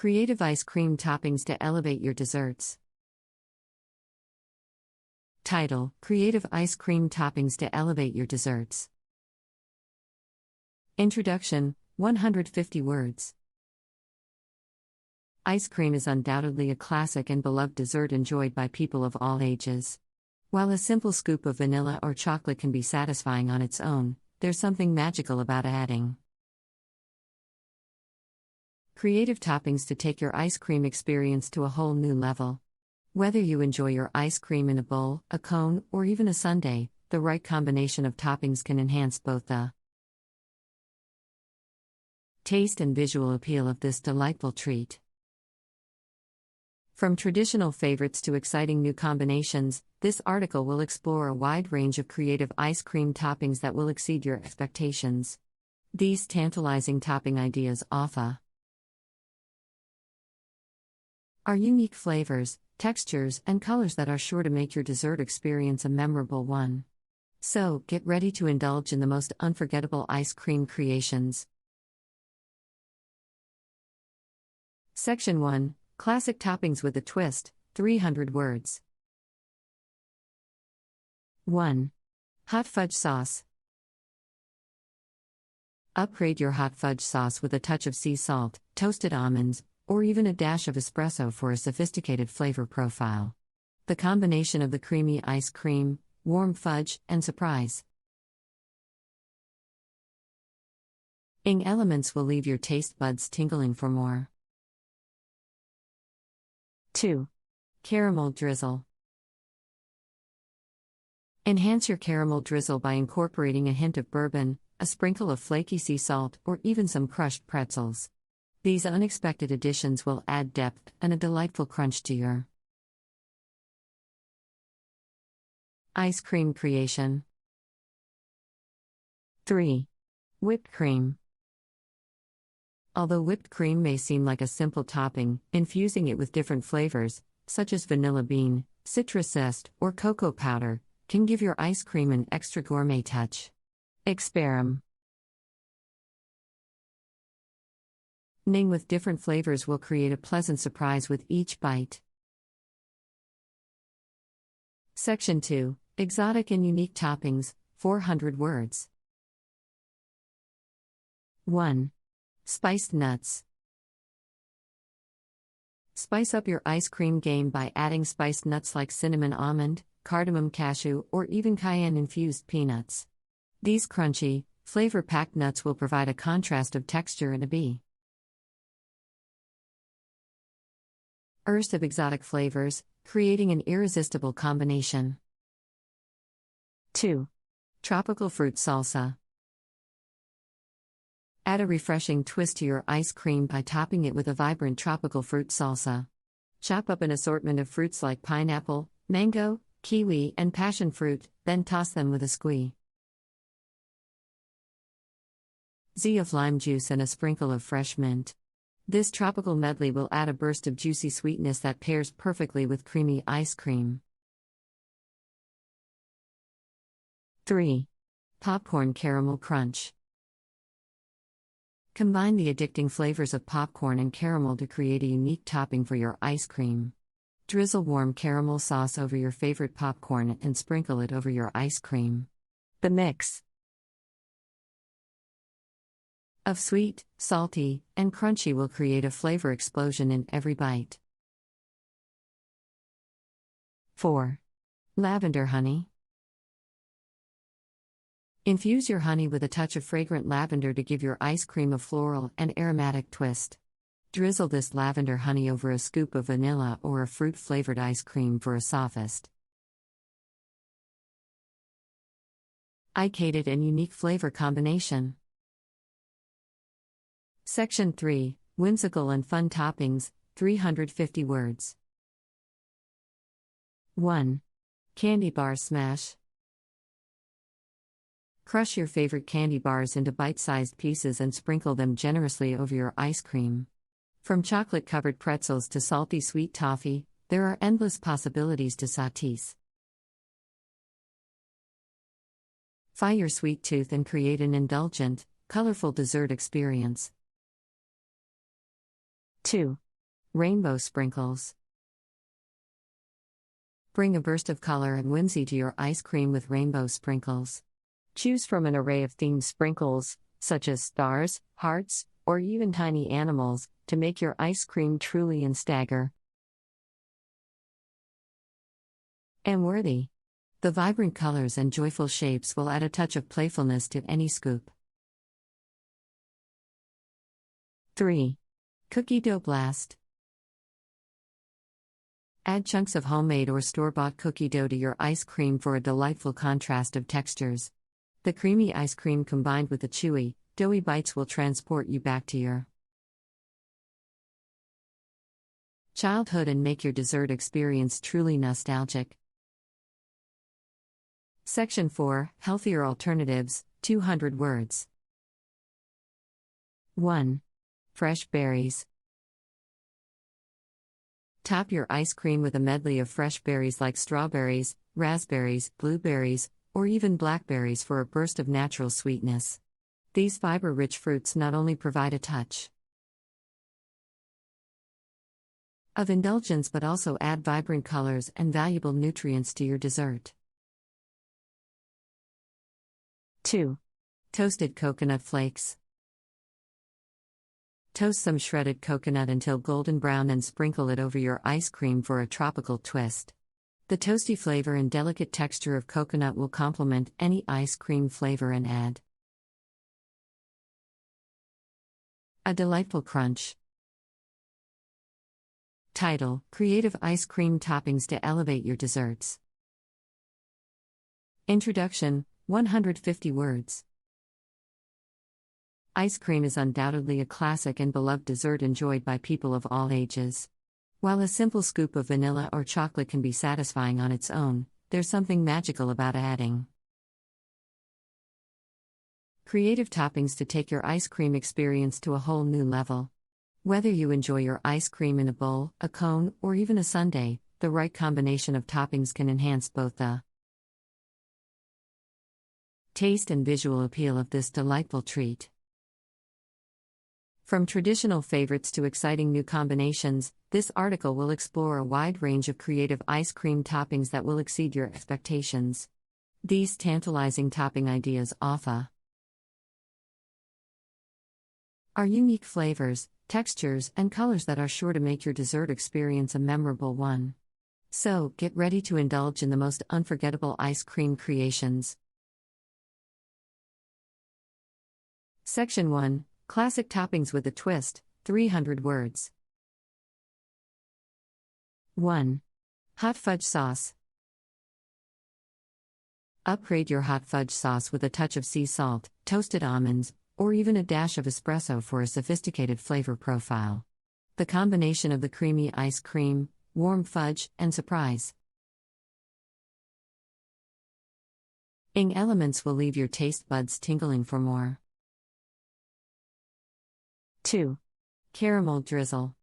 Creative ice cream toppings to elevate your desserts. Title: Creative ice cream toppings to elevate your desserts. Introduction: 150 words. Ice cream is undoubtedly a classic and beloved dessert enjoyed by people of all ages. While a simple scoop of vanilla or chocolate can be satisfying on its own, there's something magical about adding creative toppings to take your ice cream experience to a whole new level. Whether you enjoy your ice cream in a bowl, a cone, or even a sundae, the right combination of toppings can enhance both the taste and visual appeal of this delightful treat. From traditional favorites to exciting new combinations, this article will explore a wide range of creative ice cream toppings that will exceed your expectations. These tantalizing topping ideas offer are unique flavors, textures, and colors that are sure to make your dessert experience a memorable one. So, get ready to indulge in the most unforgettable ice cream creations. Section 1: Classic Toppings with a Twist, 300 words. 1. Hot fudge sauce. Upgrade your hot fudge sauce with a touch of sea salt, toasted almonds, or even a dash of espresso for a sophisticated flavor profile. The combination of the creamy ice cream, warm fudge, and surprise ing elements will leave your taste buds tingling for more. 2. Caramel drizzle. Enhance your caramel drizzle by incorporating a hint of bourbon, a sprinkle of flaky sea salt, or even some crushed pretzels. These unexpected additions will add depth and a delightful crunch to your ice cream creation. 3. Whipped cream. Although whipped cream may seem like a simple topping, infusing it with different flavors, such as vanilla bean, citrus zest, or cocoa powder, can give your ice cream an extra gourmet touch. Experimenting with different flavors will create a pleasant surprise with each bite. Section 2: Exotic and unique toppings, 400 words. 1. Spiced nuts. Spice up your ice cream game by adding spiced nuts like cinnamon almond, cardamom cashew, or even cayenne-infused peanuts. These crunchy, flavor-packed nuts will provide a contrast of texture and a burst of exotic flavors, creating an irresistible combination. 2. Tropical fruit salsa. Add a refreshing twist to your ice cream by topping it with a vibrant tropical fruit salsa. Chop up an assortment of fruits like pineapple, mango, kiwi, and passion fruit, then toss them with a squeeze of lime juice and a sprinkle of fresh mint. This tropical medley will add a burst of juicy sweetness that pairs perfectly with creamy ice cream. 3. Popcorn caramel crunch. Combine the addicting flavors of popcorn and caramel to create a unique topping for your ice cream. Drizzle warm caramel sauce over your favorite popcorn and sprinkle it over your ice cream. The mix of sweet, salty, and crunchy will create a flavor explosion in every bite. 4. Lavender honey. Infuse your honey with a touch of fragrant lavender to give your ice cream a floral and aromatic twist. Drizzle this lavender honey over a scoop of vanilla or a fruit-flavored ice cream for a softest, iced and unique flavor combination. Section 3: Whimsical and fun toppings, 350 words. 1. Candy bar smash. Crush your favorite candy bars into bite-sized pieces and sprinkle them generously over your ice cream. From chocolate-covered pretzels to salty sweet toffee, there are endless possibilities to satisfy your sweet tooth and create an indulgent, colorful dessert experience. 2. Rainbow sprinkles. Bring a burst of color and whimsy to your ice cream with rainbow sprinkles. Choose from an array of themed sprinkles, such as stars, hearts, or even tiny animals, to make your ice cream truly stagger and worthy. The vibrant colors and joyful shapes will add a touch of playfulness to any scoop. 3. Cookie dough blast. Add chunks of homemade or store-bought cookie dough to your ice cream for a delightful contrast of textures. The creamy ice cream combined with the chewy, doughy bites will transport you back to your childhood and make your dessert experience truly nostalgic. Section 4, Healthier Alternatives, 200 words. 1. Fresh berries. Top your ice cream with a medley of fresh berries like strawberries, raspberries, blueberries, or even blackberries for a burst of natural sweetness. These fiber-rich fruits not only provide a touch of indulgence but also add vibrant colors and valuable nutrients to your dessert. 2. Toasted coconut flakes. Toast some shredded coconut until golden brown and sprinkle it over your ice cream for a tropical twist. The toasty flavor and delicate texture of coconut will complement any ice cream flavor and add a delightful crunch. Title: Creative Ice Cream Toppings to Elevate Your Desserts. Introduction: 150 words. Ice cream is undoubtedly a classic and beloved dessert enjoyed by people of all ages. While a simple scoop of vanilla or chocolate can be satisfying on its own, there's something magical about adding creative toppings to take your ice cream experience to a whole new level. Whether you enjoy your ice cream in a bowl, a cone, or even a sundae, the right combination of toppings can enhance both the taste and visual appeal of this delightful treat. From traditional favorites to exciting new combinations, this article will explore a wide range of creative ice cream toppings that will exceed your expectations. These tantalizing topping ideas offer are unique flavors, textures, and colors that are sure to make your dessert experience a memorable one. So, get ready to indulge in the most unforgettable ice cream creations. Section 1, Classic Toppings with a Twist, 300 words. 1. Hot fudge sauce. Upgrade your hot fudge sauce with a touch of sea salt, toasted almonds, or even a dash of espresso for a sophisticated flavor profile. The combination of the creamy ice cream, warm fudge, and surprise ing elements will leave your taste buds tingling for more. 2. Caramel drizzle.